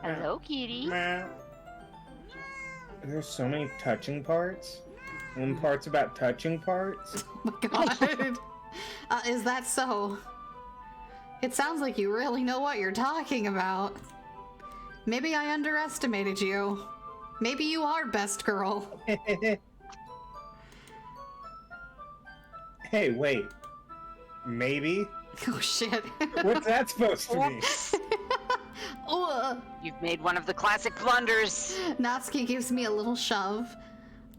Hello, kitty. There's so many touching parts. One part's about touching parts. Oh my god. Is that so? It sounds like you really know what you're talking about. Maybe I underestimated you. Maybe you are best girl. Hey, wait. Maybe? Oh shit. What's that supposed to mean? Ugh. You've made one of the classic blunders. Natsuki gives me a little shove.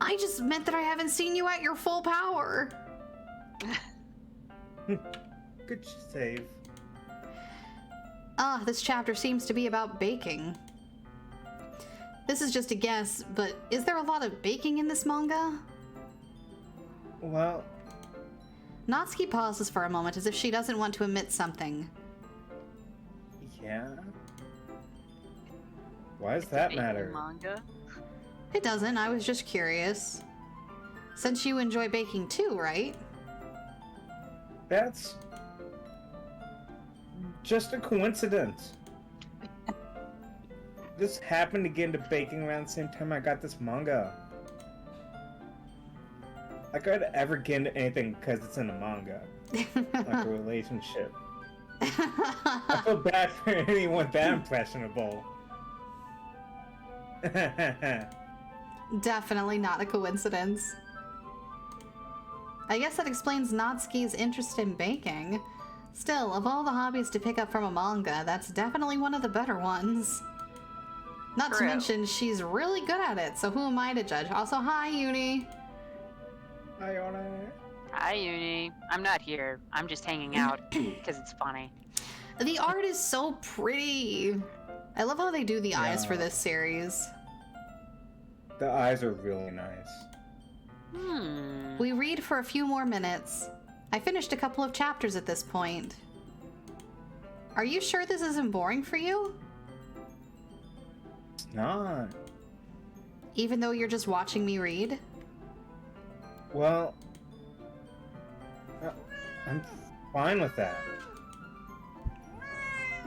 I just meant that I haven't seen you at your full power. Good save. This chapter seems to be about baking. This is just a guess, but is there a lot of baking in this manga? Well, Natsuki pauses for a moment as if she doesn't want to admit something. yeah. Why does that matter? Manga. It doesn't, I was just curious. Since you enjoy baking too, right? That's just a coincidence. This happened to get into baking around the same time I got this manga. Like I'd ever get into anything because it's in a manga. Like a relationship. I feel bad for anyone that impressionable. Definitely not a coincidence. I guess that explains Natsuki's interest in baking. Still, of all the hobbies to pick up from a manga, that's definitely one of the better ones. Not to mention, she's really good at it, so who am I to judge? Also, hi, Uni. Hi, Ona. Hi, Uni. I'm not here. I'm just hanging out because it's funny. The art is so pretty. I love how they do the eyes for this series. The eyes are really nice. We read for a few more minutes. I finished a couple of chapters at this point. Are you sure this isn't boring for you? It's not. Even though you're just watching me read? Well, I'm fine with that.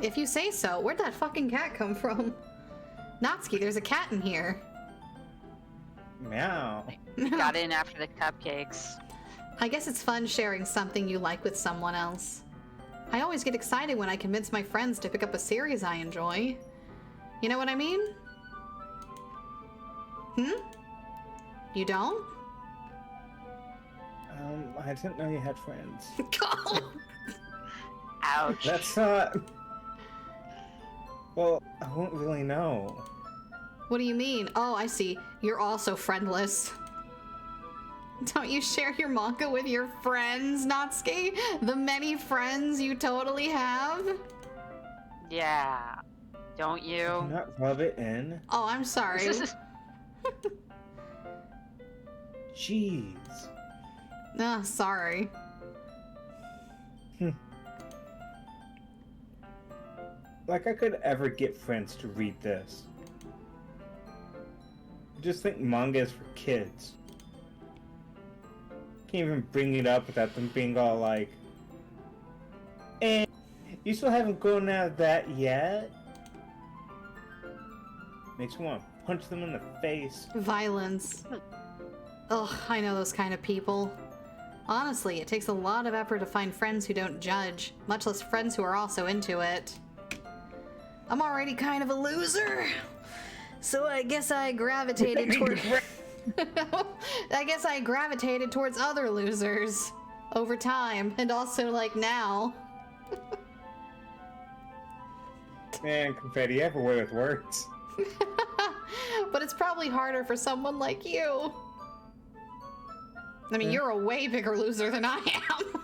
If you say so. Where'd that fucking cat come from? Natsuki, there's a cat in here. Meow. Got in after the cupcakes. I guess it's fun sharing something you like with someone else. I always get excited when I convince my friends to pick up a series I enjoy. You know what I mean? You don't? I didn't know you had friends. Ouch. That's not... Well, I won't really know. What do you mean? Oh, I see. You're also friendless. Don't you share your manga with your friends, Natsuki? The many friends you totally have? Yeah. Don't you? Do not rub it in. Oh, I'm sorry. Jeez. Sorry. Like I could ever get friends to read this. I just think manga is for kids. Can't even bring it up without them being all like, "Eh, you still haven't grown out of that yet?" Makes me want to punch them in the face. Violence. Ugh, I know those kind of people. Honestly, it takes a lot of effort to find friends who don't judge, much less friends who are also into it. I'm already kind of a loser, so I guess I gravitated toward... I guess I gravitated towards other losers over time, and also, like, now. Man, Confetti, you have a way with words. But it's probably harder for someone like you. I mean, you're a way bigger loser than I am.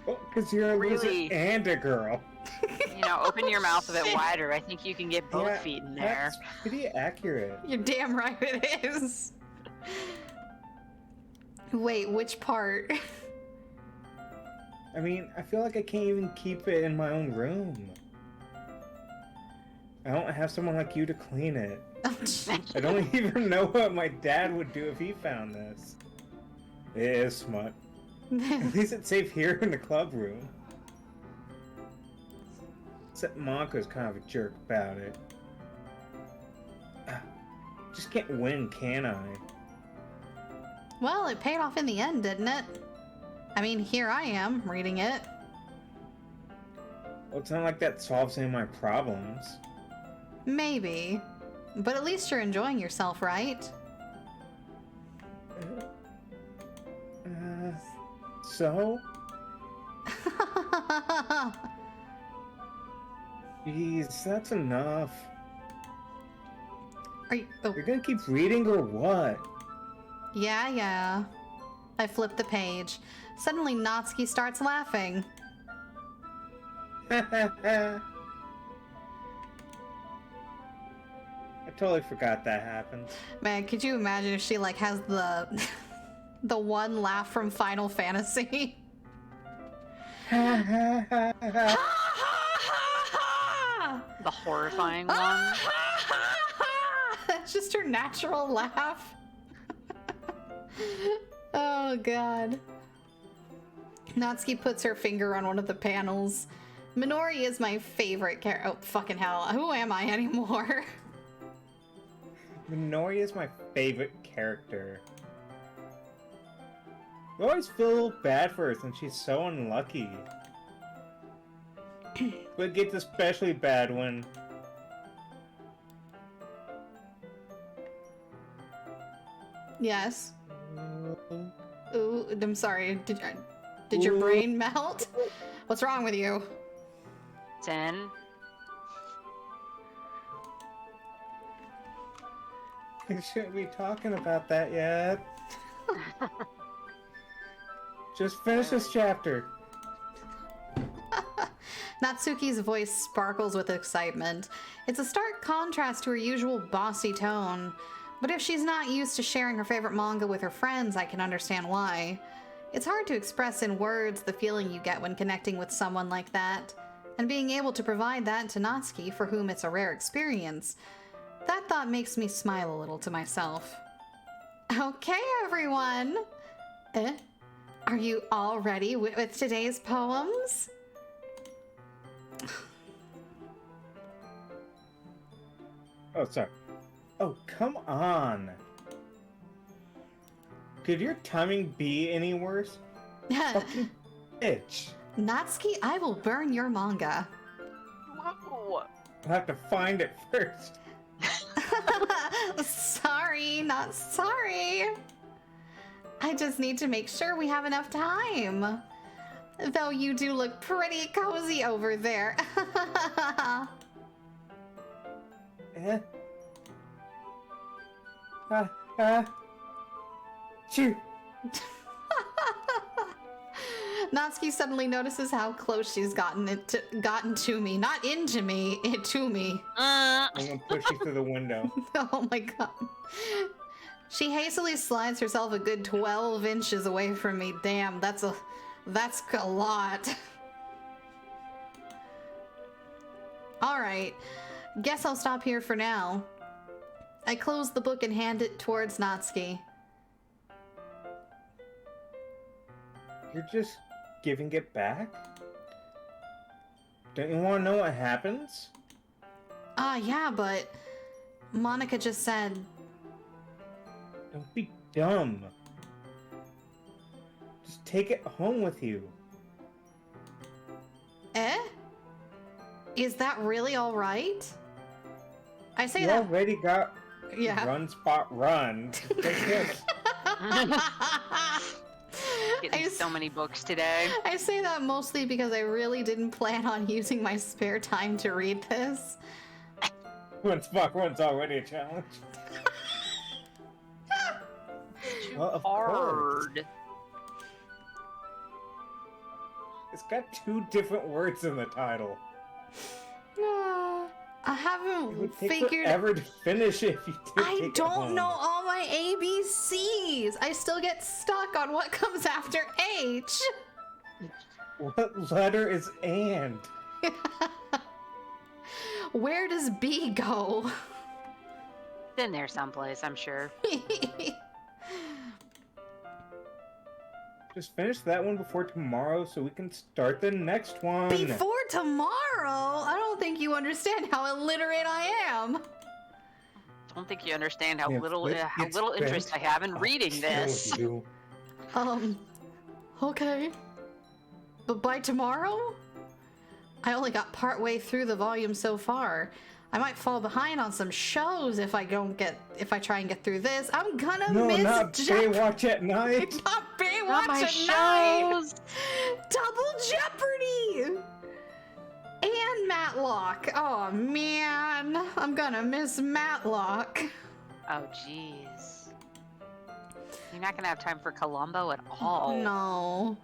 Well, because you're a Really? loser and a girl. You know, open your mouth a bit wider. I think you can get both Yeah, feet in there. That's pretty accurate. You're damn right it is. Wait, which part? I mean, I feel like I can't even keep it in my own room. I don't have someone like you to clean it. I don't even know what my dad would do if he found this. It is smut. At least it's safe here in the club room. Except Monka's kind of a jerk about it. Just can't win, can I? Well, it paid off in the end, didn't it? I mean, here I am, reading it. Well, it's not like that solves any of my problems. Maybe. But at least you're enjoying yourself, right? So? Jeez, that's enough. Are you... Oh. You're gonna keep reading or what? Yeah. I flipped the page. Suddenly, Natsuki starts laughing. I totally forgot that happened. Man, could you imagine if she, like, has the... the one laugh from Final Fantasy? The horrifying one. That's just her natural laugh. Oh, God. Natsuki puts her finger on one of the panels. Minori is my favorite character. Oh, fucking hell. Who am I anymore? Minori is my favorite character. I always feel a little bad for her since she's so unlucky. But it gets especially bad when... Yes. Ooh, I'm sorry. Did your brain melt? What's wrong with you? 10. We shouldn't be talking about that yet. Just finish this chapter. Natsuki's voice sparkles with excitement. It's a stark contrast to her usual bossy tone. But if she's not used to sharing her favorite manga with her friends, I can understand why. It's hard to express in words the feeling you get when connecting with someone like that. And being able to provide that to Natsuki, for whom it's a rare experience, that thought makes me smile a little to myself. Okay, everyone! Are you all ready with today's poems? Oh, sorry. Oh, come on. Could your timing be any worse? Fucking bitch. Natsuki, I will burn your manga. Whoa. I'll have to find it first. Sorry, not sorry. I just need to make sure we have enough time. Though you do look pretty cozy over there. Shoot. Natsuki suddenly notices how close she's gotten to me. Not into me, to me. I'm gonna push you through the window. Oh my god. She hastily slides herself a good 12 inches away from me. Damn, that's a lot. Alright, guess I'll stop here for now. I close the book and hand it towards Natsuki. You're just giving it back? Don't you want to know what happens? Yeah, but Monica just said... Don't be dumb. Just take it home with you. Is that really alright? I say You that... already got Yeah. run, spot, run. Take this. Getting so many books today. I say that mostly because I really didn't plan on using my spare time to read this. Run, spot, run's already a challenge. Well, of course. Hard. It's got 2 different words in the title. I It haven't would take figured... forever to finish it if you did I take it don't home. know all my ABCs. I still get stuck on what comes after H. What letter is and? Where does B go? It's in there someplace, I'm sure. Just finish that one before tomorrow so we can start the next one. Before tomorrow? I don't think you understand how illiterate I am. Don't think you understand how Yeah, little but how it's little interest I bent. have in I'll reading kill this. you. Okay. But by tomorrow? I only got part way through the volume so far. I might fall behind on some shows if I try and get through this. I'm gonna No, miss not Baywatch at night. Not Baywatch Not my at night. shows. Double Jeopardy! And Matlock. Oh man, I'm gonna miss Matlock. Oh jeez. You're not gonna have time for Columbo at all. No.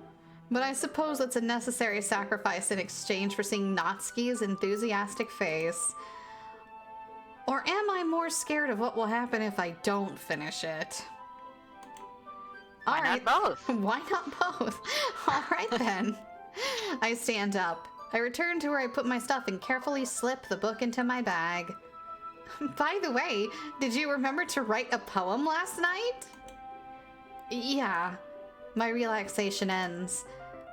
But I suppose it's a necessary sacrifice in exchange for seeing Natsuki's enthusiastic face. Or am I more scared of what will happen if I don't finish it? Why not both? Why not both? All right then. I stand up. I return to where I put my stuff and carefully slip the book into my bag. By the way, did you remember to write a poem last night? Yeah. My relaxation ends.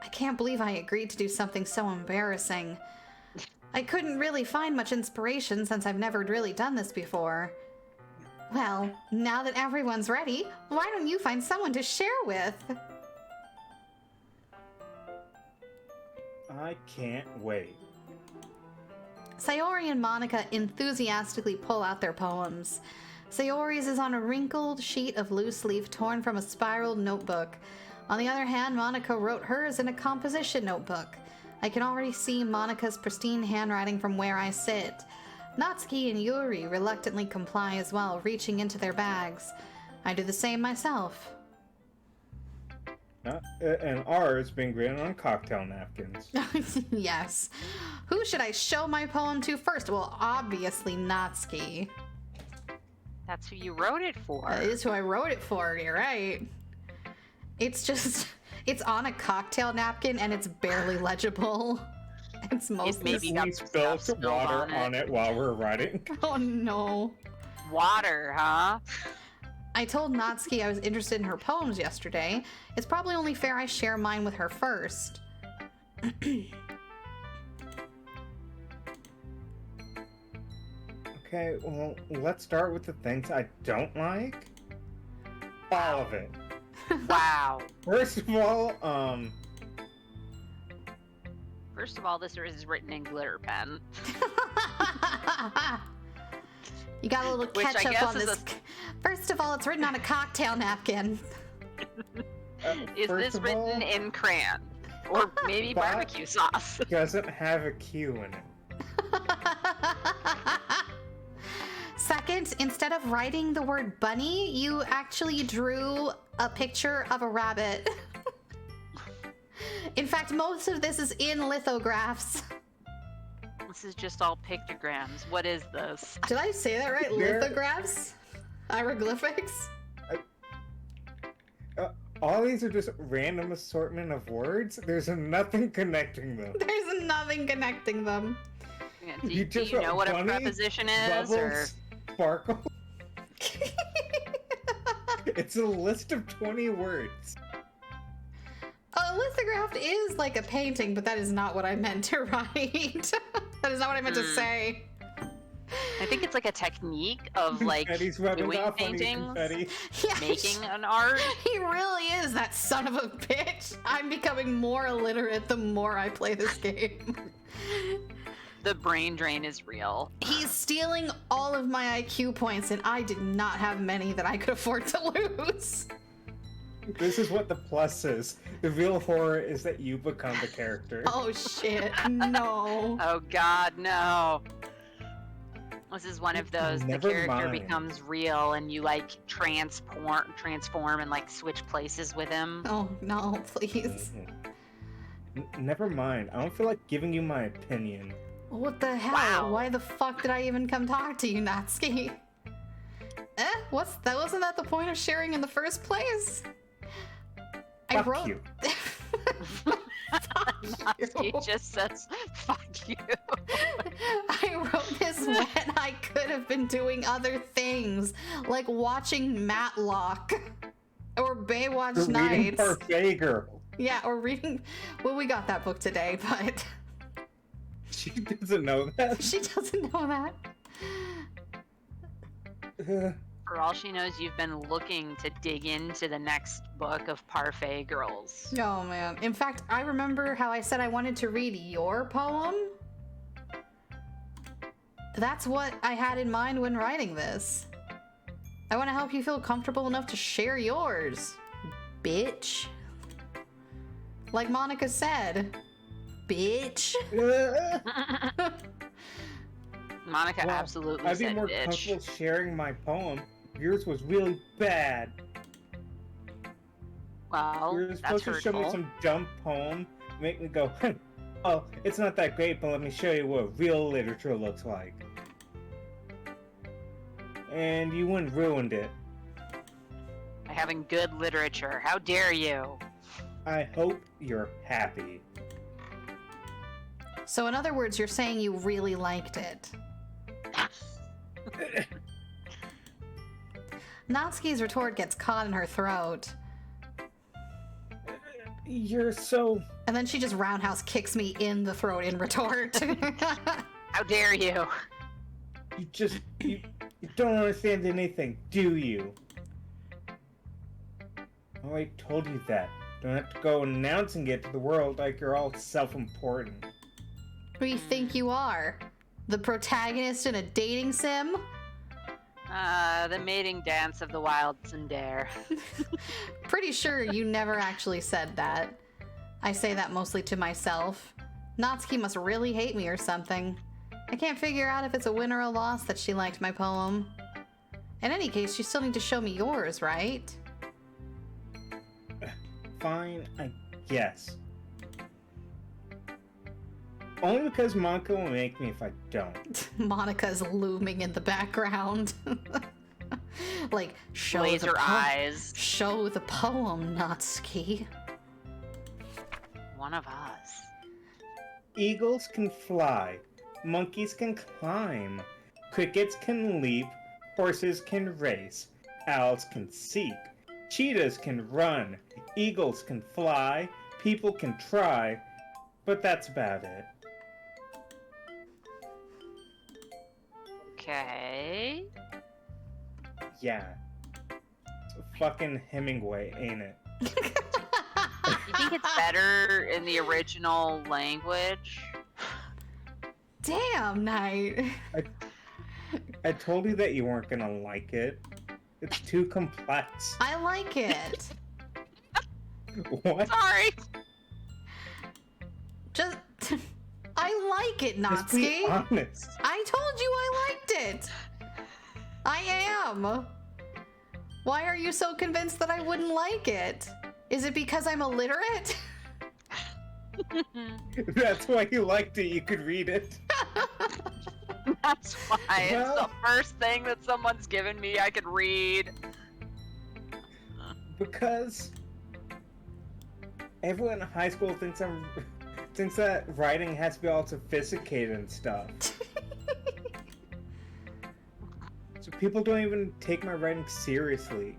I can't believe I agreed to do something so embarrassing. I couldn't really find much inspiration since I've never really done this before. Well, now that everyone's ready, why don't you find someone to share with? I can't wait. Sayori and Monica enthusiastically pull out their poems. Sayori's is on a wrinkled sheet of loose leaf torn from a spiraled notebook. On the other hand, Monica wrote hers in a composition notebook. I can already see Monica's pristine handwriting from where I sit. Natsuki and Yuri reluctantly comply as well, reaching into their bags. I do the same myself. And ours being written on cocktail napkins. Yes. Who should I show my poem to first? Well, obviously Natsuki. That's who you wrote it for. That is who I wrote it for, you're right. It's just, it's on a cocktail napkin and it's barely legible. It's mostly... maybe got We some spilled stuff some water on it. on it while we're writing. Oh no. Water, huh? I told Natsuki I was interested in her poems yesterday. It's probably only fair I share mine with her first. Okay, well, let's start with the things I don't like. All of it. Wow. First of all, First of all, this is written in glitter pen. You got a little Which I ketchup guess on is this. First of all, it's written on a cocktail napkin. Is first this of written all, in crayon? Or maybe That- barbecue sauce? doesn't have a Q in it. Second, instead of writing the word bunny, you actually drew a picture of a rabbit. In fact, most of this is in lithographs. This is just all pictograms. What is this? Did I say that right? There- Lithographs? Hieroglyphics? All these are just random assortment of words. There's nothing connecting them. There's nothing connecting them. Yeah, You do just you know wrote what a bunny, preposition is? Or... Bubbles, sparkle. It's a list of 20 words. A lithograph is like a painting, but that is not what I meant to write. That is not what I meant to say. I think it's like a technique of like Confetti's rubbing doing off on you, paintings, confetti. Yeah, making an art. he really is that son of a bitch. I'm becoming more illiterate the more I play this game. The brain drain is real. He's stealing all of my IQ points, and I did not have many that I could afford to lose. This is what the plus is. The real horror is that you become the character. Oh shit, no. Oh god, no. This is one of those, the Never character mind. becomes real and you like transform and like switch places with him. Oh no, please. Never mind. I don't feel like giving you my opinion. What the hell? Wow. Why the fuck did I even come talk to you, Natsuki? Wasn't that the point of sharing in the first place? Fuck you. He just says, fuck you. I wrote this when I could have been doing other things, like watching Matlock or Baywatch You're reading Nights. Parfait Girl. Yeah, or reading. Well, we got that book today, but She doesn't know that. She doesn't know that. For all she knows, you've been looking to dig into the next book of Parfait Girls. Oh man. In fact, I remember how I said I wanted to read your poem. That's what I had in mind when writing this. I want to help you feel comfortable enough to share yours, bitch. Like Monica said, bitch. Monica Well, absolutely I'd be said more bitch. comfortable sharing my poem. Yours was really bad. Well, You're that's supposed to show me hurtful. some dumb poem, make me go, oh, it's not that great, but let me show you what real literature looks like. And you wouldn't ruined it. By having good literature. How dare you? I hope you're happy. So in other words, you're saying you really liked it. Natsuki's retort gets caught in her throat. You're so... And then she just roundhouse kicks me in the throat in retort. How dare you? You don't understand anything, do you? Oh, I told you that. Don't have to go announcing it to the world like you're all self-important. Who do you think you are? The protagonist in a dating sim? The mating dance of the wild tsundere. Pretty sure you never actually said that. I say that mostly to myself. Natsuki must really hate me or something. I can't figure out if it's a win or a loss that she liked my poem. In any case, you still need to show me yours, right? Fine, I guess. Only because Monica will make me if I don't. Monica's looming in the background. Like, show Laser the eyes. Show the poem, Natsuki. One of us. Eagles can fly. Monkeys can climb. Crickets can leap. Horses can race. Owls can seek. Cheetahs can run. Eagles can fly. People can try. But that's about it. Okay. Yeah. It's fucking Hemingway, ain't it? You think it's better in the original language? Damn, Knight. I told you that you weren't gonna like it. It's too complex. I like it. What? Sorry. Just... I like it, Just be Natsuki. honest. I told you I liked it. I am. Why are you so convinced that I wouldn't like it? Is it because I'm illiterate? That's why you liked it. You could read it. That's why it's the Well- first thing that someone's given me I could read. Because everyone in high school thinks that writing has to be all sophisticated and stuff. So people don't even take my writing seriously.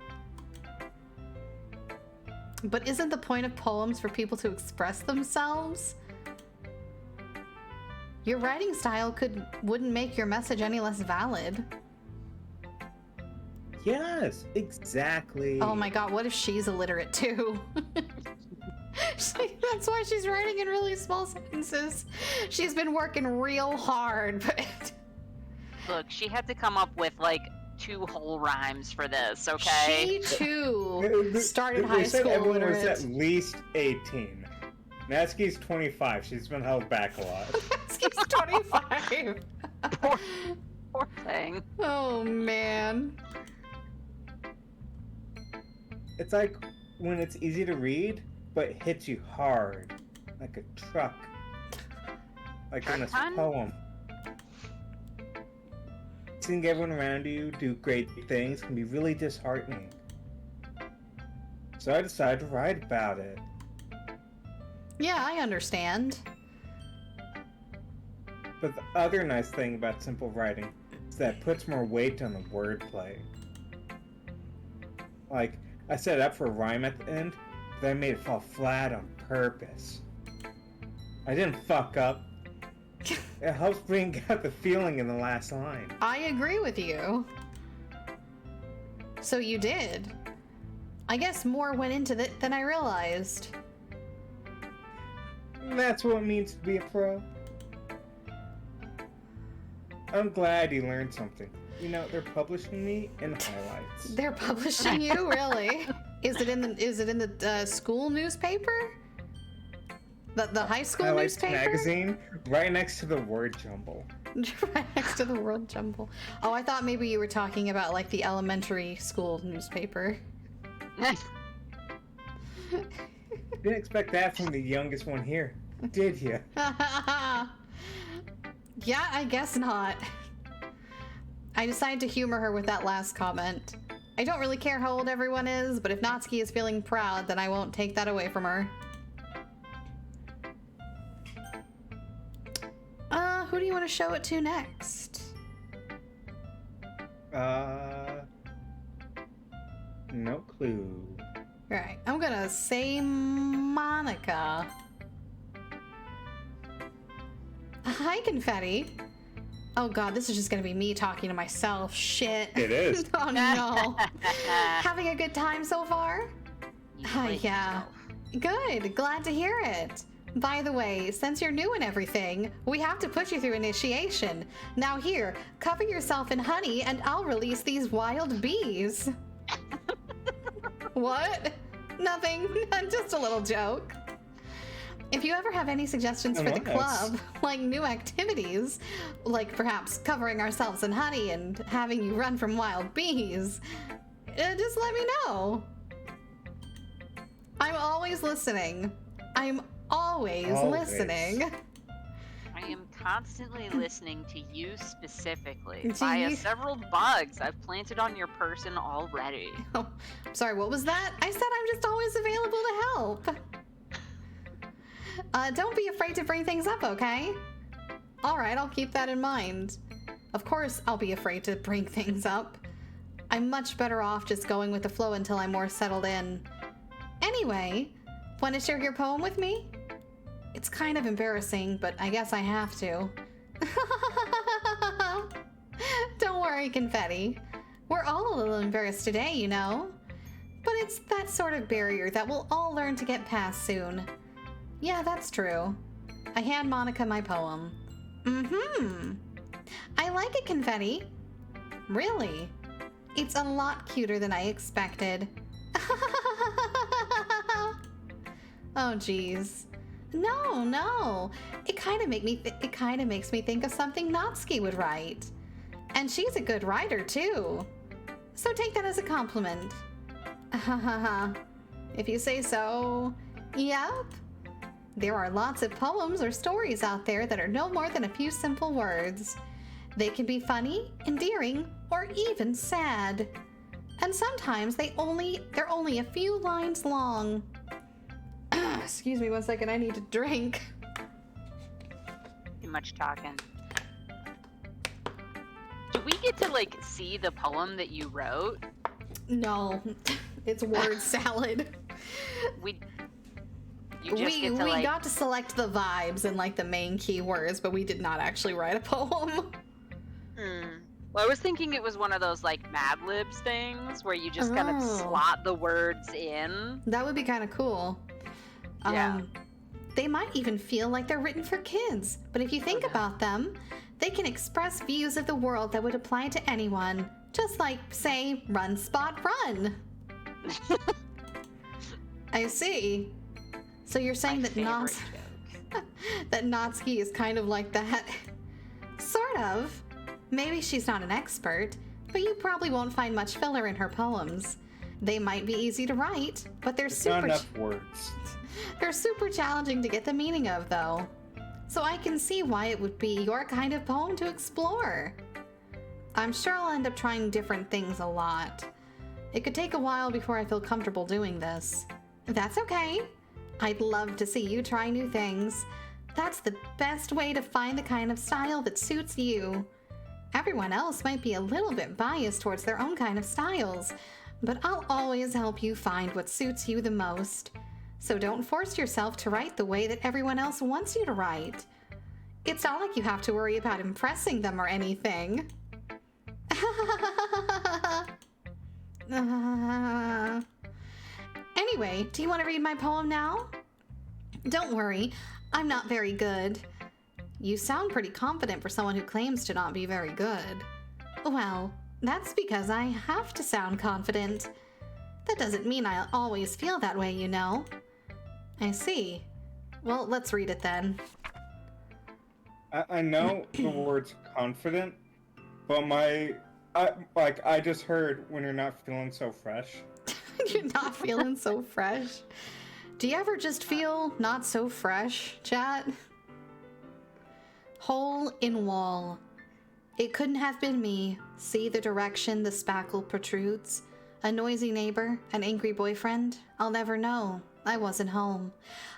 But isn't the point of poems for people to express themselves? Your writing style wouldn't make your message any less valid. Yes, exactly. Oh my god, what if she's illiterate too? That's why she's writing in really small sentences. She's been working real hard, but... Look, she had to come up with like 2 whole rhymes for this, okay? She too started They high said school everyone was illiterate. at least 18. Natsuki's 25. She's been held back a lot. She's 25. Poor thing. Oh man. It's like when it's easy to read, but it hits you hard. Like a truck. Like in this Truck pun? poem. Seeing everyone around you do great things can be really disheartening. So I decided to write about it. Yeah, I understand. But the other nice thing about simple writing is that it puts more weight on the wordplay. Like, I set it up for a rhyme at the end, but I made it fall flat on purpose. I didn't fuck up. It helps bring out the feeling in the last line. I agree with you. So you did. I guess more went into it than I realized. That's what it means to be a pro. I'm glad you learned something. You know, they're publishing me in highlights. They're publishing you, really? Is it in the school newspaper? The high school Highlights newspaper? magazine, right next to the word jumble. Right next to the World Jumble. Oh, I thought maybe you were talking about like the elementary school newspaper. Didn't expect that from the youngest one here, did you? Yeah, I guess not. I decided to humor her with that last comment. I don't really care how old everyone is, but if Natsuki is feeling proud, then I won't take that away from her. Who do you want to show it to next? No clue. Right, I'm gonna say Monica. Hi, Confetti. Oh god, this is just gonna be me talking to myself. Shit. It is. Oh no. Having a good time so far? Yeah. Good, glad to hear it. By the way, since you're new and everything, we have to put you through initiation. Now here, cover yourself in honey and I'll release these wild bees. What? Nothing, just a little joke. If you ever have any suggestions for the club, like new activities, like perhaps covering ourselves in honey and having you run from wild bees, just let me know. I'm always listening. I'm always listening. I am constantly listening to you specifically via several bugs I've planted on your person already. Oh, sorry, what was that? I said I'm just always available to help. Don't be afraid to bring things up, okay? Alright, I'll keep that in mind. Of course, I'll be afraid to bring things up. I'm much better off just going with the flow until I'm more settled in. Anyway, want to share your poem with me? It's kind of embarrassing, but I guess I have to. Don't worry, Confetti. We're all a little embarrassed today, you know? But it's that sort of barrier that we'll all learn to get past soon. Yeah, that's true. I hand Monica my poem. I like it, Confetti. Really? It's a lot cuter than I expected. Oh, geez. No. It kind of makes me think of something Natsuki would write. And she's a good writer, too. So take that as a compliment. If you say so. Yep. There are lots of poems or stories out there that are no more than a few simple words. They can be funny, endearing, or even sad. And sometimes they're only a few lines long. Excuse me 1 second, I need to drink. Too much talking. Do we get to, like, see the poem that you wrote? No, it's word salad. We got to select the vibes and, like, the main keywords, but we did not actually write a poem. Well, I was thinking it was one of those, like, Mad Libs things where you just kind of slot the words in. That would be kind of cool. Yeah. They might even feel like they're written for kids, but if you think about them, they can express views of the world that would apply to anyone. Just like, say, Run Spot Run. I see. So you're saying that Natsuki is kind of like that? Sort of. Maybe she's not an expert, but you probably won't find much filler in her poems. They might be easy to write, but they're not enough words. They're super challenging to get the meaning of, though. So I can see why it would be your kind of poem to explore. I'm sure I'll end up trying different things a lot. It could take a while before I feel comfortable doing this. That's okay. I'd love to see you try new things. That's the best way to find the kind of style that suits you. Everyone else might be a little bit biased towards their own kind of styles, but I'll always help you find what suits you the most. So don't force yourself to write the way that everyone else wants you to write. It's not like you have to worry about impressing them or anything. Anyway, do you want to read my poem now? Don't worry, I'm not very good. You sound pretty confident for someone who claims to not be very good. Well, that's because I have to sound confident. That doesn't mean I'll always feel that way, you know. I see. Well, let's read it then. I know the words confident, but I just heard when you're not feeling so fresh. You're not feeling so fresh? Do you ever just feel not so fresh, chat? Hole in wall. It couldn't have been me. See the direction the spackle protrudes? A noisy neighbor? An angry boyfriend? I'll never know. I wasn't home.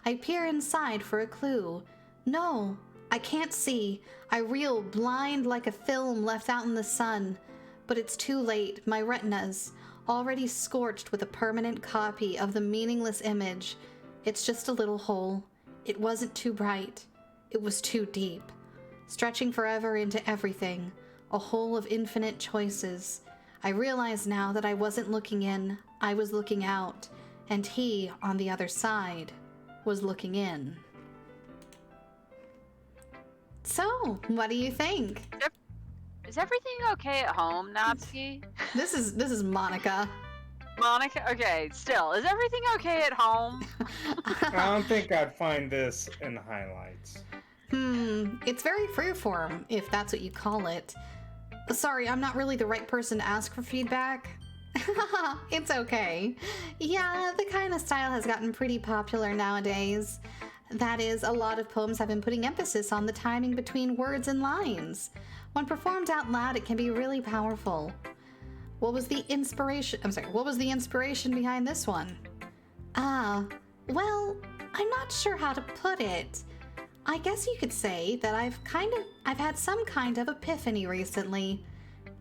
I peer inside for a clue. No, I can't see. I reel blind like a film left out in the sun. But it's too late. My retina's already scorched with a permanent copy of the meaningless image. It's just a little hole. It wasn't too bright. It was too deep. Stretching forever into everything. A hole of infinite choices. I realize now that I wasn't looking in. I was looking out. And he, on the other side, was looking in. So, what do you think? Is everything okay at home, Natsuki? This is Monica. Monica? Okay, still, is everything okay at home? I don't think I'd find this in the highlights. It's very freeform, if that's what you call it. Sorry, I'm not really the right person to ask for feedback. It's okay. Yeah, the kind of style has gotten pretty popular nowadays. That is, a lot of poems have been putting emphasis on the timing between words and lines. When performed out loud, it can be really powerful. What was the inspiration behind this one? Well, I'm not sure how to put it. I guess you could say that I've had some kind of epiphany recently.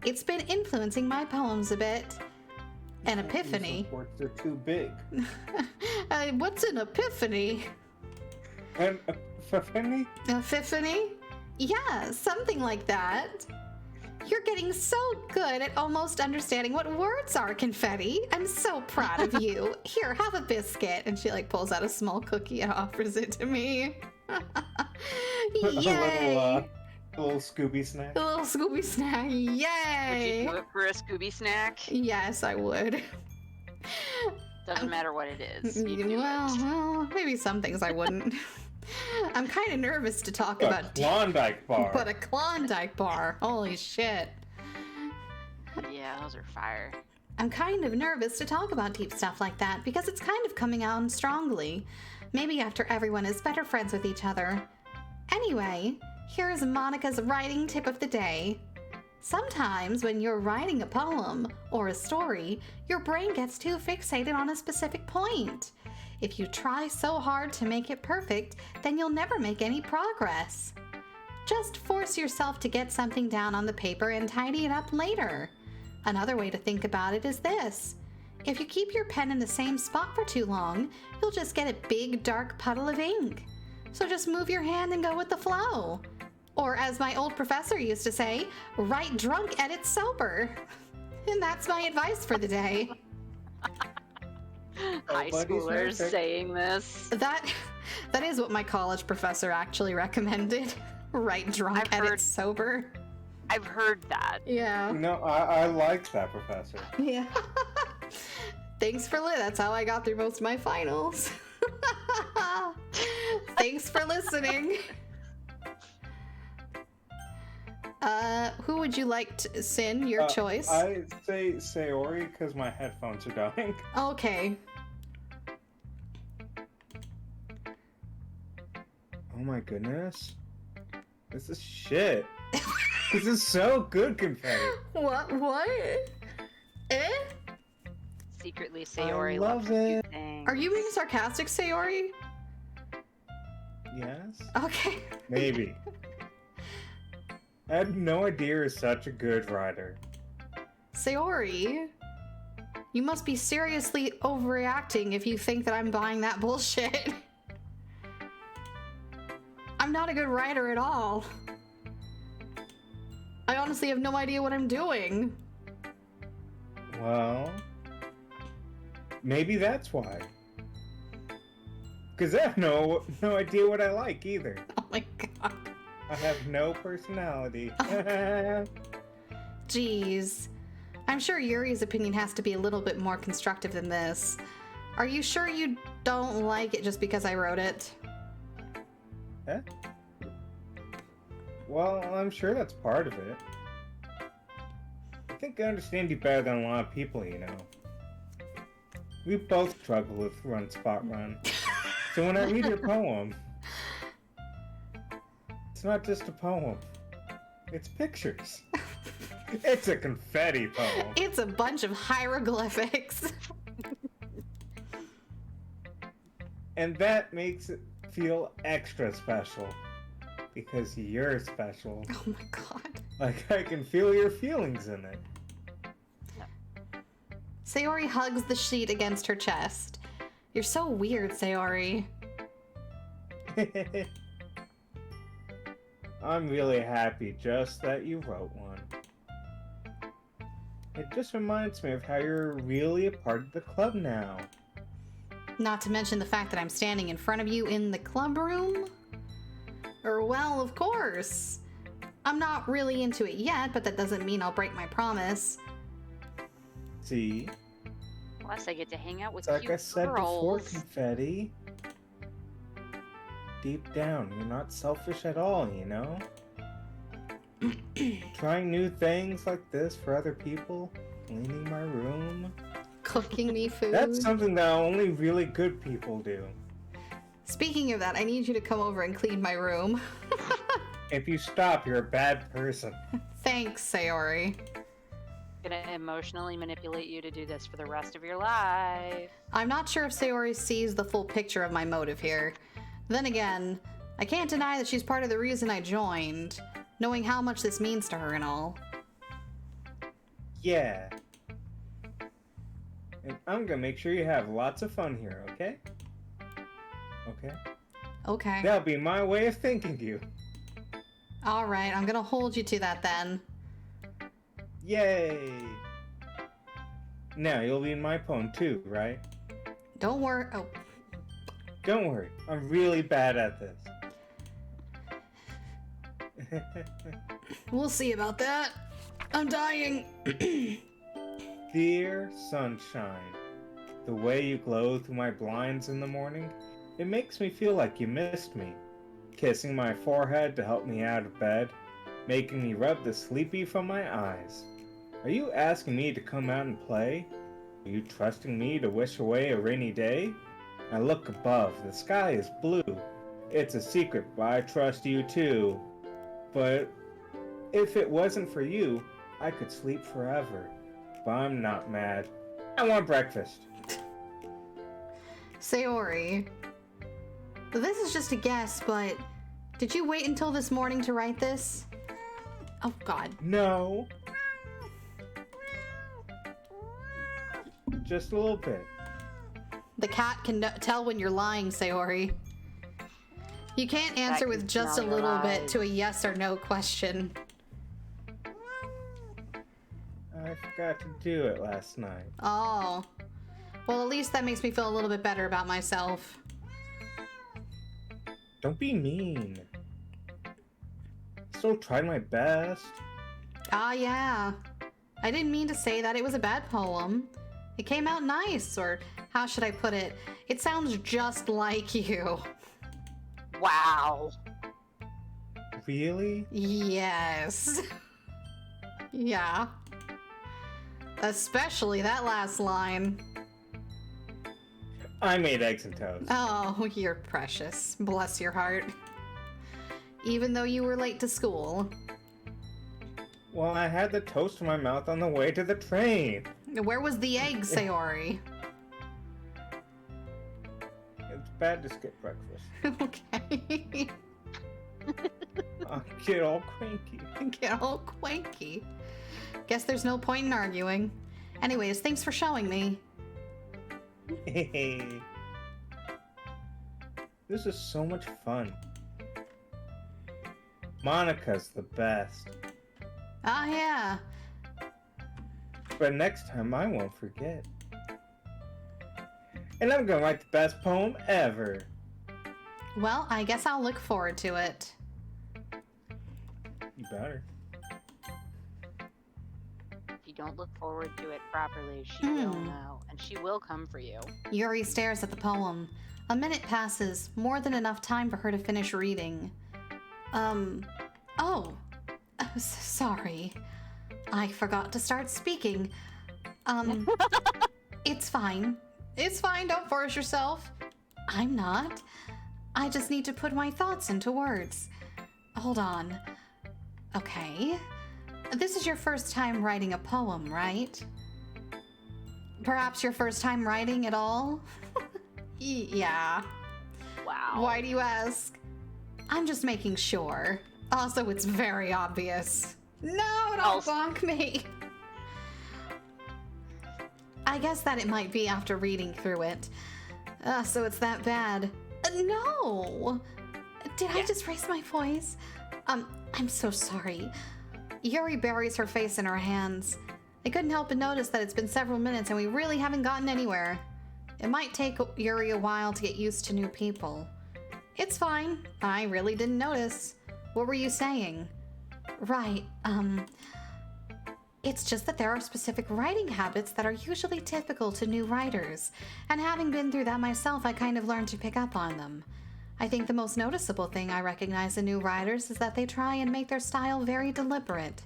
It's been influencing my poems a bit. An epiphany? These words are too big. What's an epiphany? An epiphany? Epiphany? Yeah, something like that. You're getting so good at almost understanding what words are, Confetti. I'm so proud of you. Here, have a biscuit. And she pulls out a small cookie and offers it to me. Yay! A little Scooby snack. A little Scooby snack. Yay! Would you do it for a Scooby snack? Yes, I would. Doesn't matter what it is. Well, maybe some things I wouldn't. I'm kind of nervous to talk about Klondike bar. But a Klondike bar. Holy shit. Yeah, those are fire. I'm kind of nervous to talk about deep stuff like that because it's kind of coming out strongly. Maybe after everyone is better friends with each other. Anyway, here's Monica's writing tip of the day. Sometimes when you're writing a poem or a story, your brain gets too fixated on a specific point. If you try so hard to make it perfect, then you'll never make any progress. Just force yourself to get something down on the paper and tidy it up later. Another way to think about it is this. If you keep your pen in the same spot for too long, you'll just get a big dark puddle of ink. So just move your hand and go with the flow. Or as my old professor used to say, write drunk, edit sober. And that's my advice for the day. High schoolers saying this. That is what my college professor actually recommended. Write drunk, edit sober. I've heard that. Yeah. No, I like that professor. Yeah. Thanks for that's how I got through most of my finals. Thanks for listening. Who would you like to sing? Your choice. I say Sayori because my headphones are dying. Okay. Oh my goodness. This is shit. This is so good, Confetti. What? Eh? Secretly, Sayori I love it. Are you being sarcastic, Sayori? Yes? Okay. Maybe. I had no idea you're such a good writer. Sayori, you must be seriously overreacting if you think that I'm buying that bullshit. I'm I'm not a good writer at all. I honestly have no idea what I'm doing. Well, maybe that's why. Because I have no idea what I like either. Oh my god. I have no personality. Jeez. I'm sure Yuri's opinion has to be a little bit more constructive than this. Are you sure you don't like it just because I wrote it? Eh? Well, I'm sure that's part of it. I think I understand you better than a lot of people, you know. We both struggle with Run Spot Run. So when I read your poem, it's not just a poem. It's pictures. It's a confetti poem. It's a bunch of hieroglyphics. And that makes it feel extra special. Because you're special. Oh my god. Like, I can feel your feelings in it. Sayori hugs the sheet against her chest. You're so weird, Sayori. I'm really happy just that you wrote one. It just reminds me of how you're really a part of the club now. Not to mention the fact that I'm standing in front of you in the club room? Or, well, of course. I'm not really into it yet, but that doesn't mean I'll break my promise. See? Plus, I get to hang out with Like cute I said before, girls. Confetti. Deep down, you're not selfish at all, you know? Trying new things like this for other people, cleaning my room. Cooking me food. That's something that only really good people do. Speaking of that, I need you to come over and clean my room. If you stop, you're a bad person. Thanks, Sayori. Gonna emotionally manipulate you to do this for the rest of your life. I'm not sure if Sayori sees the full picture of my motive here. Then again, I can't deny that she's part of the reason I joined, knowing how much this means to her and all. Yeah. And I'm gonna make sure you have lots of fun here, okay? Okay? Okay. That'll be my way of thanking you. Alright, I'm gonna hold you to that then. Yay! Now, you'll be in my poem too, right? Don't worry. Oh, Don't worry, I'm really bad at this. we'll see about that. I'm dying. Dear sunshine, the way you glow through my blinds in the morning, it makes me feel like you missed me. Kissing my forehead to help me out of bed, making me rub the sleepy from my eyes. Are you asking me to come out and play? Are you trusting me to wish away a rainy day? I look above, the sky is blue. It's a secret, but I trust you too. But if it wasn't for you, I could sleep forever. But I'm not mad. I want breakfast. Sayori. This is just a guess, but did you wait until this morning to write this? Oh god. No. Just a little bit. The cat can tell when you're lying, Sayori. You can't answer with just a little bit to a yes or no question. I forgot to do it last night. Oh. Well, at least that makes me feel a little bit better about myself. Don't be mean. Still tried my best. Ah, yeah. I didn't mean to say that it was a bad poem. It came out nice, or how should I put it? It sounds just like you. Wow. Really? Yes. Yeah. Especially that last line. I made eggs and toast. Oh, you're precious. Bless your heart. Even though you were late to school. Well, I had the toast in my mouth on the way to the train. Where was the egg, Sayori? It's bad to skip breakfast. Okay. I'll get all cranky. Get all cranky. Guess there's no point in arguing. Anyways, thanks for showing me. Hey. This is so much fun. Monica's the best. Ah, yeah. But next time I won't forget. And I'm gonna write the best poem ever. Well, I guess I'll look forward to it. You better. If you don't look forward to it properly, she will know, and she will come for you. Yuri stares at the poem. A minute passes, more than enough time for her to finish reading. Sorry. I forgot to start speaking. It's fine. It's fine, don't force yourself. I'm not. I just need to put my thoughts into words. Hold on. Okay. This is your first time writing a poem, right? Perhaps your first time writing at all? Yeah. Wow. Why do you ask? I'm just making sure. Also, it's very obvious. No, don't bonk me. I guess that it might be after reading through it. So it's that bad. No! Did I just raise my voice? I'm so sorry. Yuri buries her face in her hands. I couldn't help but notice that it's been several minutes and we really haven't gotten anywhere. It might take Yuri a while to get used to new people. It's fine. I really didn't notice. What were you saying? Right, it's just that there are specific writing habits that are usually typical to new writers, and having been through that myself, I kind of learned to pick up on them. I think the most noticeable thing I recognize in new writers is that they try and make their style very deliberate.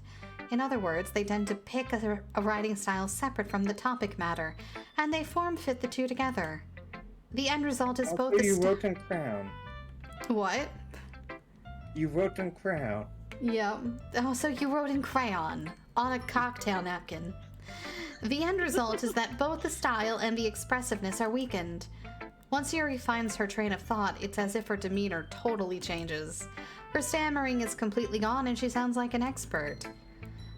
In other words, they tend to pick a writing style separate from the topic matter, and they form-fit the two together. The end result is both you wrote in crayon. What? You wrote in crayon. Yeah. Oh, so you wrote in crayon on a cocktail napkin. The end result is that both the style and the expressiveness are weakened. Once Yuri finds her train of thought, it's as if her demeanor totally changes. Her stammering is completely gone and she sounds like an expert.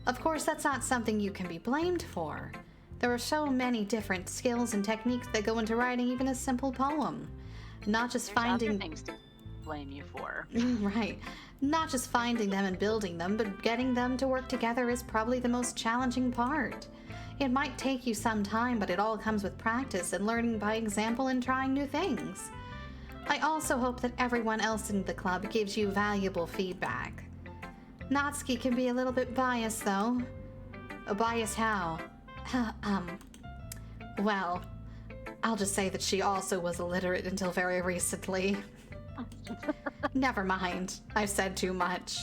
Of course, that's not something you can be blamed for. There are so many different skills and techniques that go into writing even a simple poem. Not just finding other things to blame you for. Right. Not just finding them and building them, but getting them to work together is probably the most challenging part. It might take you some time, but it all comes with practice and learning by example and trying new things. I also hope that everyone else in the club gives you valuable feedback. Natsuki can be a little bit biased, though. Biased how? Well, I'll just say that she also was illiterate until very recently. Never mind. I've said too much.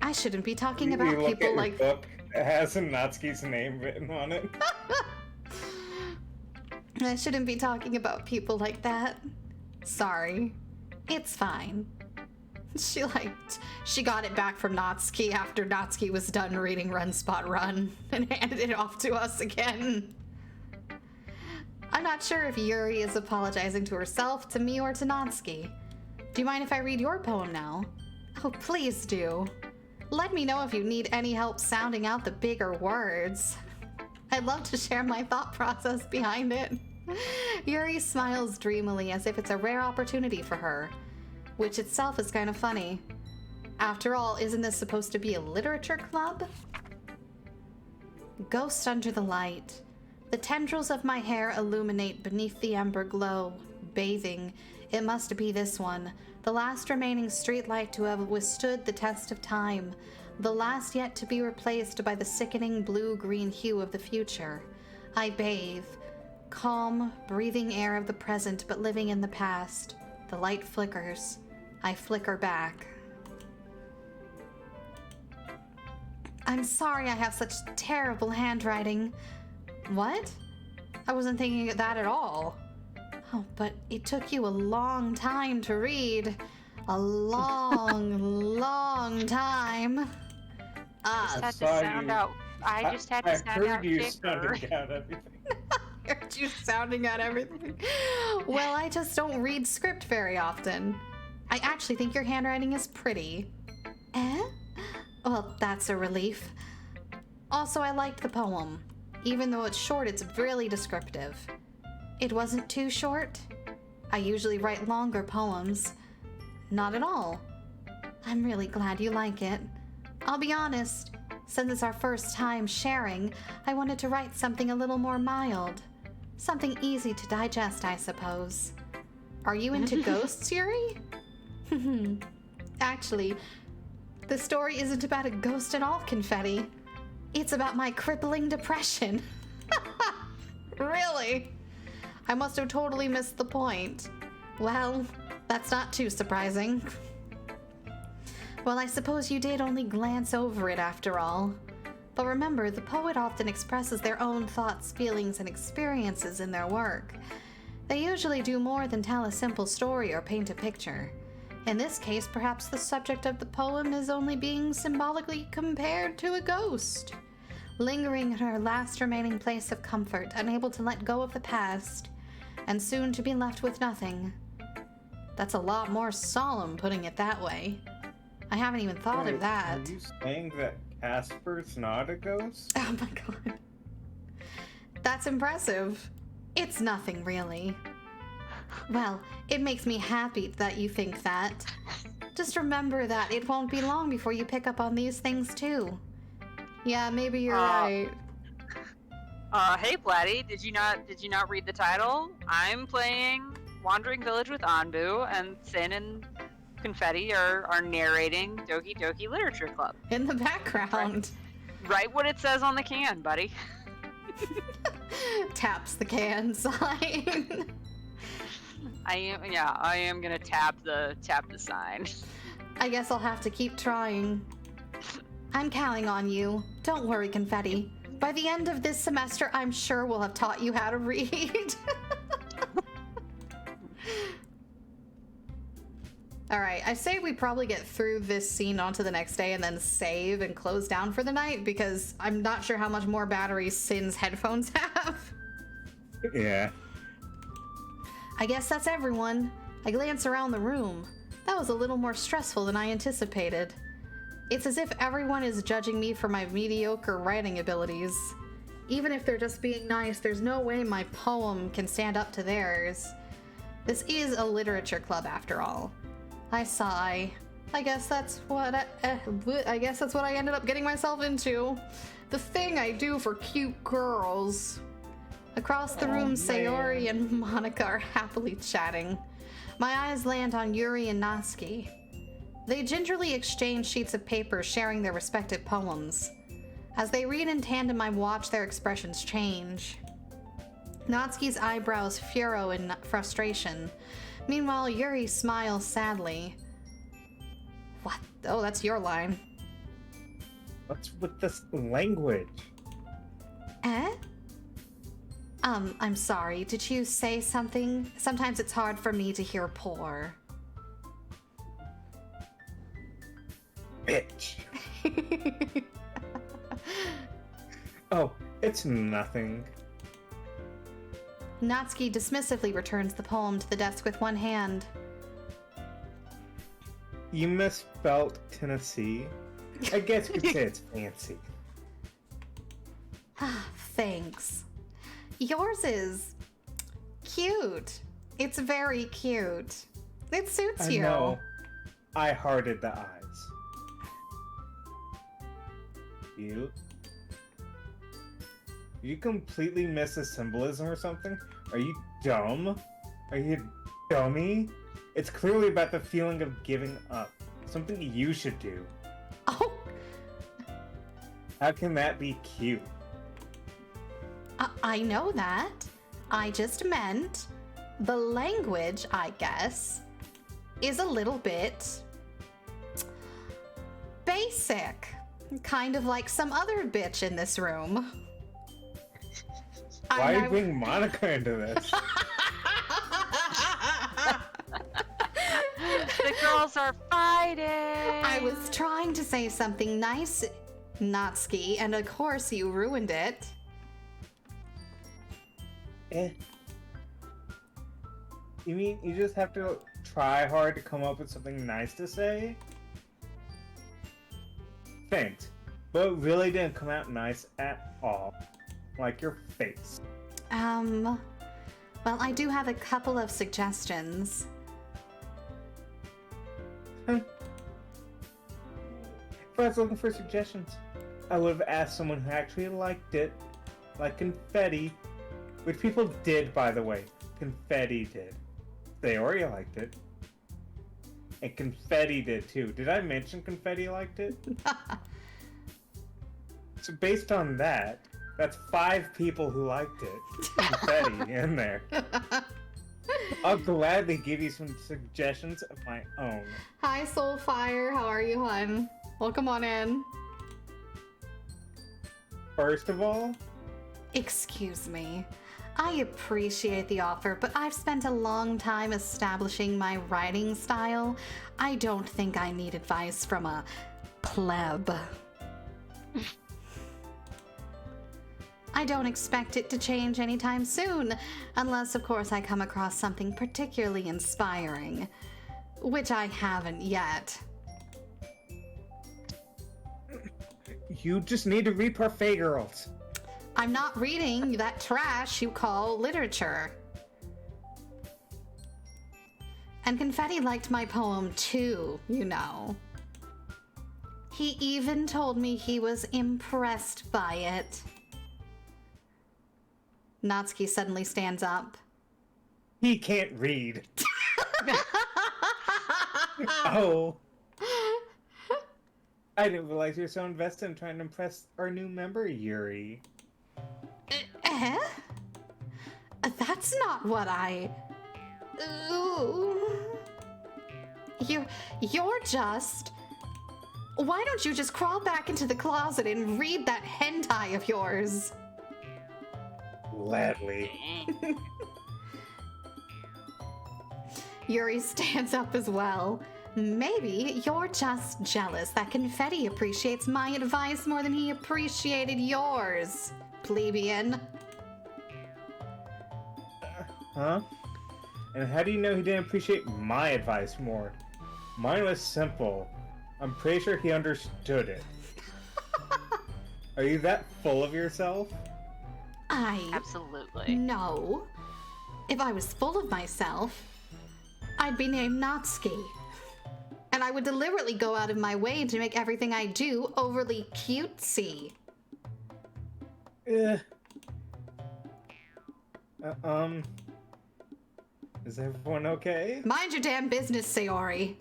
I shouldn't be talking about people like... book. It has Natsuki's name written on it. I shouldn't be talking about people like that. Sorry. It's fine. She got it back from Natsuki after Natsuki was done reading Run Spot Run and handed it off to us again. I'm not sure if Yuri is apologizing to herself, to me, or to Natsuki. Do you mind if I read your poem now? Oh, please do. Let me know if you need any help sounding out the bigger words. I'd love to share my thought process behind it. Yuri smiles dreamily as if it's a rare opportunity for her, which itself is kind of funny. After all, isn't this supposed to be a literature club? Ghost under the light. The tendrils of my hair illuminate beneath the ember glow, bathing. It must be this one, the last remaining streetlight to have withstood the test of time, the last yet to be replaced by the sickening blue-green hue of the future. I bathe, calm, breathing air of the present but living in the past. The light flickers. I flicker back. I'm sorry I have such terrible handwriting. What? I wasn't thinking of that at all. Oh, but it took you a long time to read. A long, long time. I just had to sound out. I just had to sound out you thicker. sounding out everything. I heard you sounding out everything. Well, I just don't read script very often. I actually think your handwriting is pretty. Eh? Well, that's a relief. Also, I liked the poem. Even though it's short, it's really descriptive. It wasn't too short. I usually write longer poems. Not at all. I'm really glad you like it. I'll be honest, since it's our first time sharing, I wanted to write something a little more mild. Something easy to digest, I suppose. Are you into ghosts, Yuri? Actually, the story isn't about a ghost at all, Confetti. It's about my crippling depression. Really? I must have totally missed the point. Well, that's not too surprising. Well, I suppose you did only glance over it after all. But remember, the poet often expresses their own thoughts, feelings, and experiences in their work. They usually do more than tell a simple story or paint a picture. In this case, perhaps the subject of the poem is only being symbolically compared to a ghost, lingering in her last remaining place of comfort, unable to let go of the past, and soon to be left with nothing. That's a lot more solemn, putting it that way. I haven't even thought of that. Are you saying that Casper's not a ghost? Oh my god. That's impressive. It's nothing, really. Well, it makes me happy that you think that. Just remember that it won't be long before you pick up on these things, too. Yeah, maybe you're right. Hey Blatty, did you not read the title? I'm playing Wandering Village with Anbu, and Sin and Confetti are narrating Doki Doki Literature Club. In the background. Right what it says on the can, buddy. Taps the can sign. I am gonna tap the sign. I guess I'll have to keep trying. I'm counting on you. Don't worry, Confetti. By the end of this semester, I'm sure we'll have taught you how to read. Alright, I say we probably get through this scene onto the next day and then save and close down for the night, because I'm not sure how much more battery Sin's headphones have. Yeah. I guess that's everyone. I glance around the room. That was a little more stressful than I anticipated. It's as if everyone is judging me for my mediocre writing abilities. Even if they're just being nice, there's no way my poem can stand up to theirs. This is a literature club after all. I sigh. I guess that's what I ended up getting myself into. The thing I do for cute girls. Across the room, Sayori and Monica are happily chatting. My eyes land on Yuri and Natsuki. They gingerly exchange sheets of paper, sharing their respective poems. As they read in tandem, I watch their expressions change. Natsuki's eyebrows furrow in frustration. Meanwhile, Yuri smiles sadly. What? Oh, that's your line. What's with this language? Eh? I'm sorry. Did you say something? Sometimes it's hard for me to hear poor. Bitch. Oh, it's nothing. Natsuki dismissively returns the poem to the desk with one hand. You misspelled Tennessee. I guess you'd say it's fancy. Thanks. Yours is cute. It's very cute. It suits you. I know. I hearted the eyes. Cute. You completely miss the symbolism or something? Are you dumb? Are you a dummy? It's clearly about the feeling of giving up. Something you should do. Oh! How can that be cute? I know that. I just meant the language, I guess, is a little bit basic. Kind of like some other bitch in this room. Why are you bringing Monica into this? The girls are fighting! I was trying to say something nice, Natsuki, and of course you ruined it. You mean you just have to try hard to come up with something nice to say? Thanks, but it really didn't come out nice at all. Like your face. Well, I do have a couple of suggestions. I was looking for suggestions. I would have asked someone who actually liked it, like Confetti, which people did, by the way. Confetti did. Sayori liked it. And Confetti did too. Did I mention Confetti liked it? So based on that, that's 5 people who liked it. Confetti in there. I'll gladly give you some suggestions of my own. Hi, Soulfire. How are you, hon? Welcome on in. First of all, Excuse me. I appreciate the offer, but I've spent a long time establishing my writing style. I don't think I need advice from a pleb. I don't expect it to change anytime soon, unless, of course, I come across something particularly inspiring, which I haven't yet. you just need to read Parfait Girls. I'm not reading that trash you call literature. And Confetti liked my poem too, you know. He even told me he was impressed by it. Natsuki suddenly stands up. He can't read. Oh. I didn't realize you're so invested in trying to impress our new member, Yuri. Eh? That's not what I... Ooh. You're just... Why don't you just crawl back into the closet and read that hentai of yours? Gladly. Yuri stands up as well. Maybe you're just jealous that Confetti appreciates my advice more than he appreciated yours, plebeian. Huh? And how do you know he didn't appreciate my advice more? Mine was simple. I'm pretty sure he understood it. Are you that full of yourself? Absolutely. No. If I was full of myself, I'd be named Natsuki. And I would deliberately go out of my way to make everything I do overly cutesy. Is everyone okay? Mind your damn business, Sayori.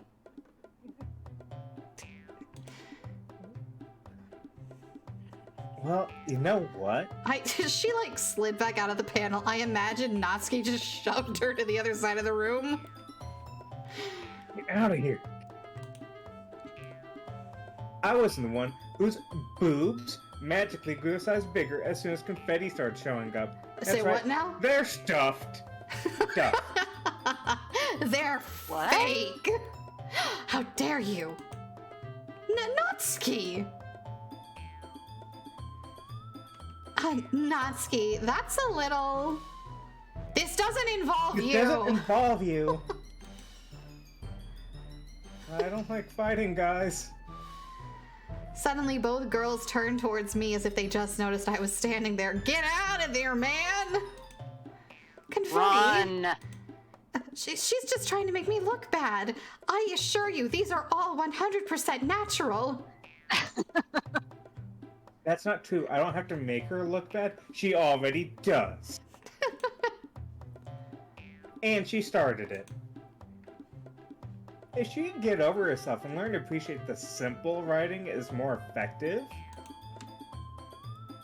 Well, you know what? She like slid back out of the panel. I imagine Natsuki just shoved her to the other side of the room. Get out of here. I wasn't the one whose boobs magically grew a size bigger as soon as Confetti started showing up. Say That's what right, now? They're stuffed. Stuffed. They're What? fake. How dare you? Natsuki. Natsuki, that's a little... This doesn't involve It you. doesn't involve you. I don't like fighting, guys. Suddenly, both girls turned towards me as if they just noticed I was standing there. Get out of there, man! Confetti. Run! She's just trying to make me look bad. I assure you, these are all 100% natural. That's not true. I don't have to make her look bad. She already does. And she started it. If she can get over herself and learn to appreciate the simple writing is more effective,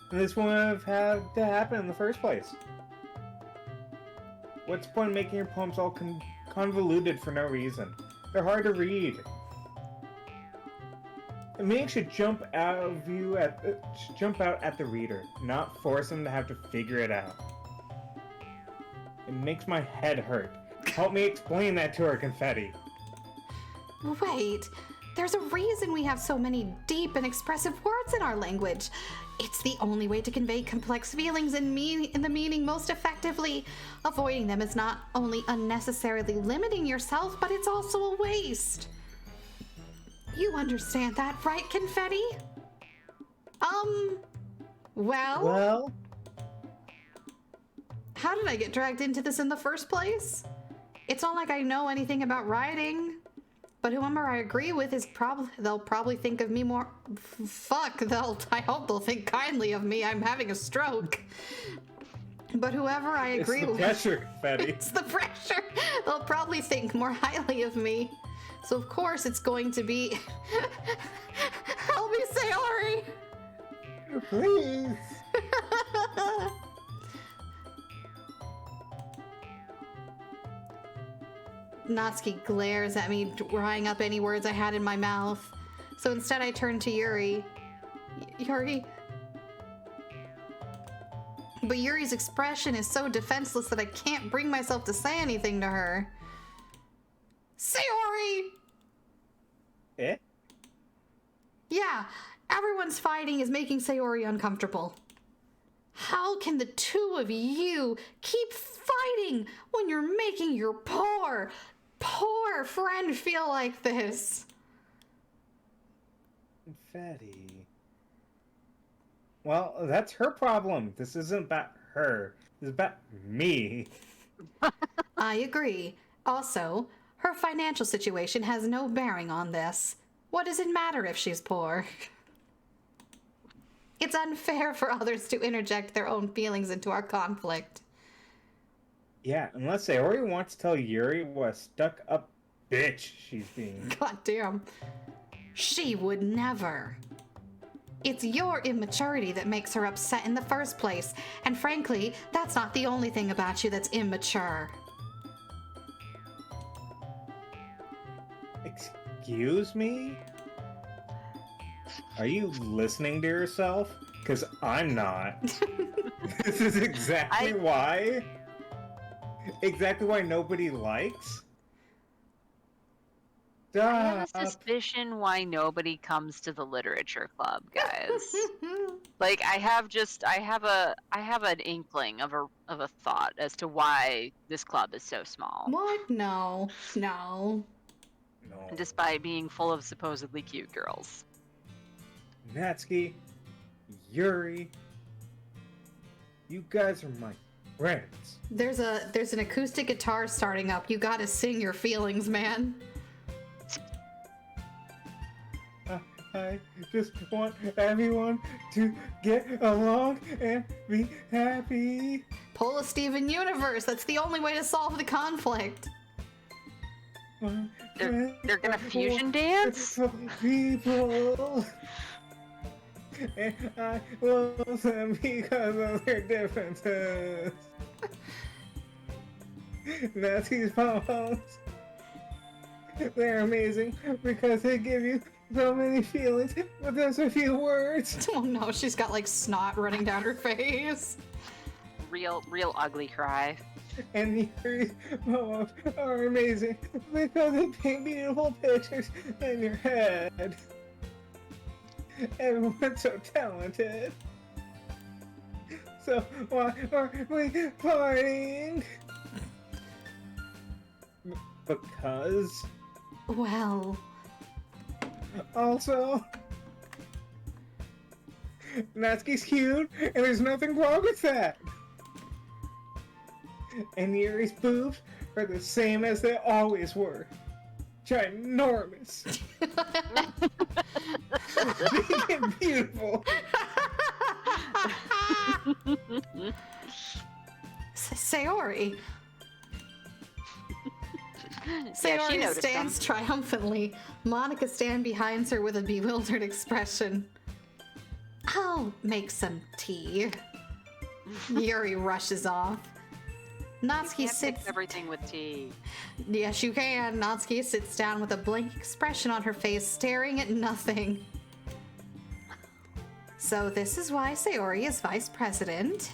then this wouldn't have had to happen in the first place. What's the point of making your poems all convoluted for no reason? They're hard to read. The meaning should jump out at the reader, not force them to have to figure it out. It makes my head hurt. Help me explain that to her, Confetti. Wait, there's a reason we have so many deep and expressive words in our language. It's the only way to convey complex feelings and the meaning most effectively. Avoiding them is not only unnecessarily limiting yourself, but it's also a waste. You understand that, right, Confetti? Well, how did I get dragged into this in the first place? It's not like I know anything about writing. But whoever I agree with is they'll probably think of me more. I hope they'll think kindly of me. I'm having a stroke. But whoever I agree with. It's the pressure, Confetti. It's the pressure. They'll probably think more highly of me. So of course it's going to be. Help me, Sayori! Please. Natsuki glares at me, drying up any words I had in my mouth. So instead I turn to Yuri. Yuri? But Yuri's expression is so defenseless that I can't bring myself to say anything to her. Sayori! Eh? Yeah, everyone's fighting is making Sayori uncomfortable. How can the two of you keep fighting when you're making your poor friend feel like this? Confetti. Well, that's her problem. This isn't about her. This is about me. I agree. Also, her financial situation has no bearing on this. What does it matter if she's poor? It's unfair for others to interject their own feelings into our conflict. Yeah, unless Sayori wants to tell Yuri what a stuck-up bitch she's being. God damn. She would never. It's your immaturity that makes her upset in the first place. And frankly, that's not the only thing about you that's immature. Excuse me? Are you listening to yourself? Because I'm not. This is exactly why. Exactly why nobody likes. I have a suspicion why nobody comes to the literature club, guys. Like I have an inkling of a thought as to why this club is so small. What? No. No. Despite being full of supposedly cute girls. Natsuki, Yuri, you guys are my friends. There's an acoustic guitar starting up. You gotta sing your feelings, man. I just want everyone to get along and be happy. Pull a Steven Universe. That's the only way to solve the conflict. They're gonna fusion dance? People. And I love them because of their differences. Natsuki's poems. They're amazing because they give you so many feelings with just a few words. Oh no, she's got like snot running down her face. Real ugly cry. And Yuri's poems are amazing because they paint beautiful pictures in your head. Everyone's so talented. So why are we partying? Because... Well... Also... Natsuki's cute, and there's nothing wrong with that! And Yuri's boobs are the same as they always were. Ginormous. Big and beautiful. Sayori. Yeah, Sayori stands triumphantly. Monica stands behind her with a bewildered expression. I'll make some tea. Yuri rushes off. Natsuki sits. Everything with tea. Yes, you can. Natsuki sits down with a blank expression on her face, staring at nothing. So this is why Sayori is vice president?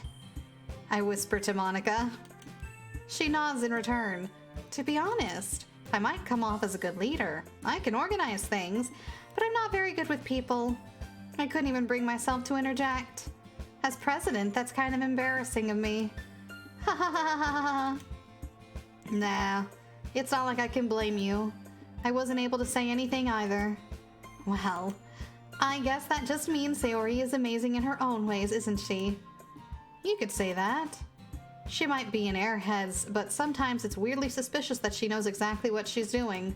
I whisper to Monica. She nods in return. To be honest, I might come off as a good leader. I can organize things, but I'm not very good with people. I couldn't even bring myself to interject. As president, that's kind of embarrassing of me. Ha ha ha ha ha. Nah, it's not like I can blame you. I wasn't able to say anything either. Well, I guess that just means Sayori is amazing in her own ways, isn't she? You could say that. She might be an airhead, but sometimes it's weirdly suspicious that she knows exactly what she's doing.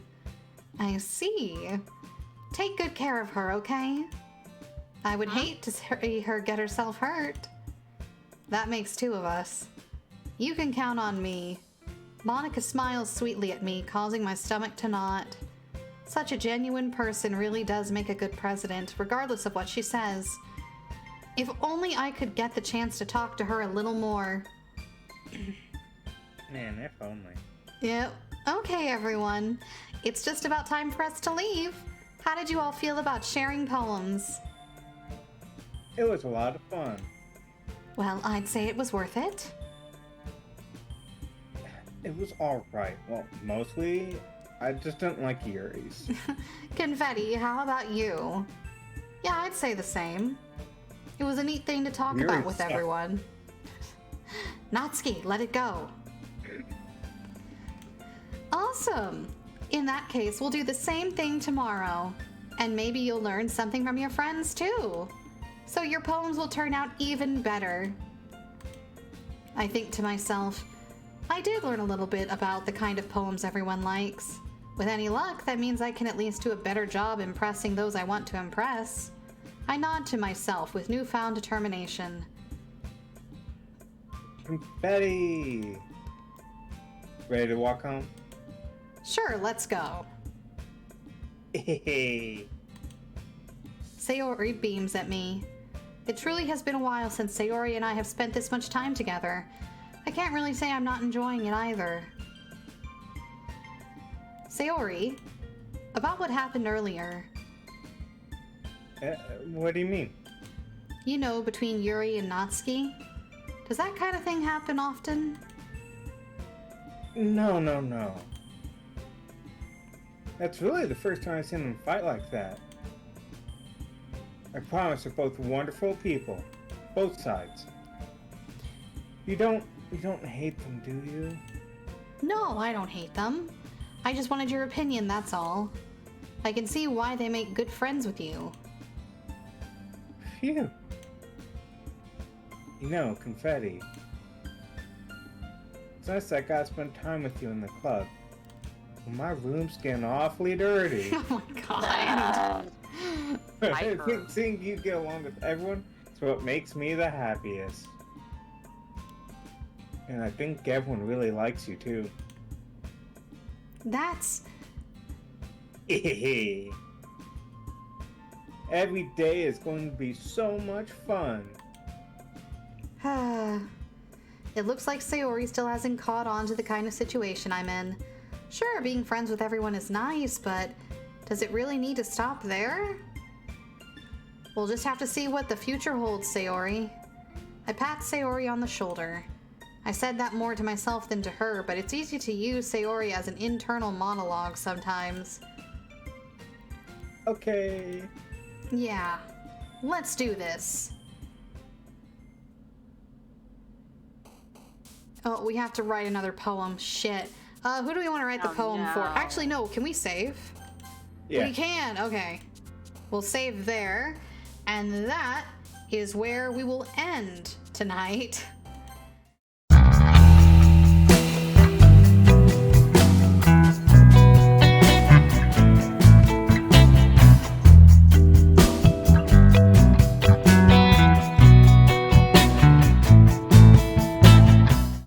I see. Take good care of her, okay? I would hate to see her get herself hurt. That makes two of us. You can count on me. Monica smiles sweetly at me, causing my stomach to knot. Such a genuine person really does make a good president, regardless of what she says. If only I could get the chance to talk to her a little more. Man, if only. Yep. Okay, everyone. It's just about time for us to leave. How did you all feel about sharing poems? It was a lot of fun. Well, I'd say it was worth it. It was alright. Well, mostly, I just didn't like Yuri's. Confetti, how about you? Yeah, I'd say the same. It was a neat thing to talk about with everyone. Natsuki, let it go. Awesome. In that case, we'll do the same thing tomorrow. And maybe you'll learn something from your friends too. So your poems will turn out even better. I think to myself, I did learn a little bit about the kind of poems everyone likes. With any luck, that means I can at least do a better job impressing those I want to impress. I nod to myself with newfound determination. Confetti! Ready to walk home? Sure, let's go. Hey. Sayori beams at me. It truly has been a while since Sayori and I have spent this much time together. I can't really say I'm not enjoying it either. Sayori, about what happened earlier. What do you mean? You know, between Yuri and Natsuki? Does that kind of thing happen often? No. That's really the first time I've seen them fight like that. I promise they're both wonderful people. Both sides. You don't hate them, do you? No, I don't hate them. I just wanted your opinion, that's all. I can see why they make good friends with you. Phew. You know, Confetti. It's nice that I got to spend time with you in the club. Well, my room's getting awfully dirty. Oh my god. I think seeing you get along with everyone is what makes me the happiest. And I think everyone really likes you too. That's... Every day is going to be so much fun. It looks like Sayori still hasn't caught on to the kind of situation I'm in. Sure, being friends with everyone is nice, but does it really need to stop there? We'll just have to see what the future holds, Sayori. I pat Sayori on the shoulder. I said that more to myself than to her, but it's easy to use Sayori as an internal monologue sometimes. Okay. Yeah, let's do this. Oh, we have to write another poem. Shit. Who do we want to write the poem for? Actually, no. Can we save? Yeah. We can. Okay. We'll save there. And that is where we will end tonight.